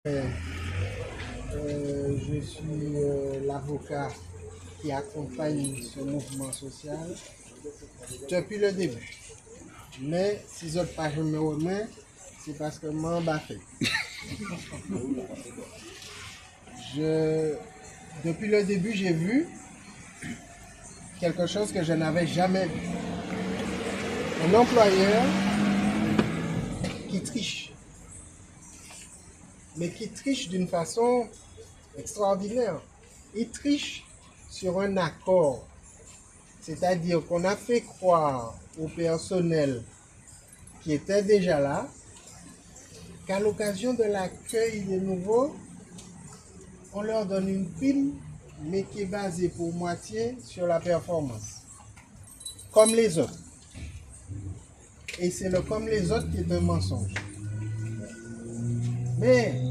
Je suis l'avocat qui accompagne ce mouvement social depuis le début. Mais si je ne pas je me remets, c'est parce que moi, fait. Depuis le début, j'ai vu quelque chose que je n'avais jamais vu. Un employeur qui triche. Mais qui triche d'une façon extraordinaire. Il triche sur un accord. C'est-à-dire qu'on a fait croire au personnel qui était déjà là qu'à l'occasion de l'accueil des nouveaux, on leur donne une prime, mais qui est basée pour moitié sur la performance. Comme les autres. Et c'est le comme les autres qui est un mensonge. Mais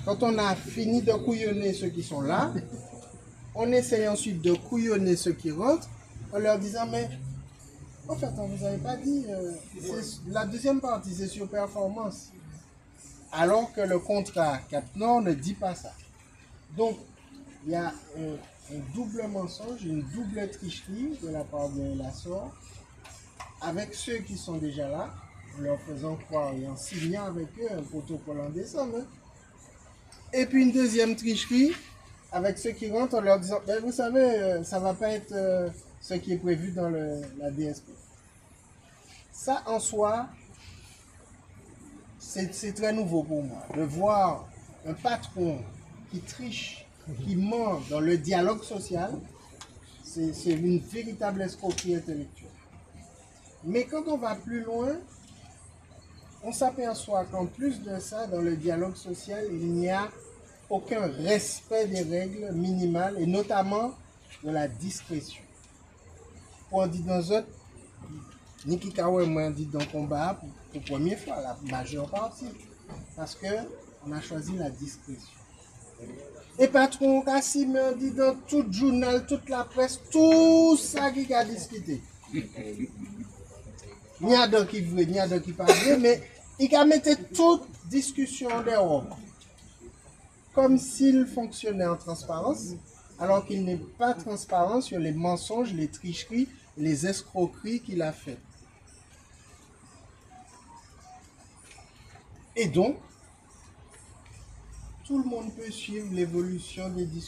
quand on a fini de couillonner ceux qui sont là, on essaye ensuite de couillonner ceux qui rentrent en leur disant mais en fait on ne vous avait pas dit, la deuxième partie c'est sur performance. Alors que le contrat Cap-Nord ne dit pas ça. Donc il y a un double mensonge, une double tricherie de la part de la SOR avec ceux qui sont déjà là, en leur faisant croire et en signant avec eux un protocole en décembre. Et puis une deuxième tricherie avec ceux qui rentrent en leur disant vous savez, ça ne va pas être ce qui est prévu dans la DSP. Ça en soi, c'est très nouveau pour moi de voir un patron qui triche, qui ment dans le dialogue social. C'est une véritable escroquerie intellectuelle. Mais quand on va plus loin, on s'aperçoit qu'en plus de ça, dans le dialogue social, il n'y a aucun respect des règles minimales et notamment de la discrétion. Pour dire dans autres, Niki Kawe m'a dit dans le combat pour la première fois, la majeure partie, parce qu'on a choisi la discrétion. Et patron Kassim m'a dit dans tout journal, toute la presse, tout ça qui a discuté. Il y a d'autres qui veulent, il y a d'autres qui parlent, mais il a mis toute discussion dehors. Comme s'il fonctionnait en transparence, alors qu'il n'est pas transparent sur les mensonges, les tricheries, les escroqueries qu'il a faites. Et donc, tout le monde peut suivre l'évolution des discussions.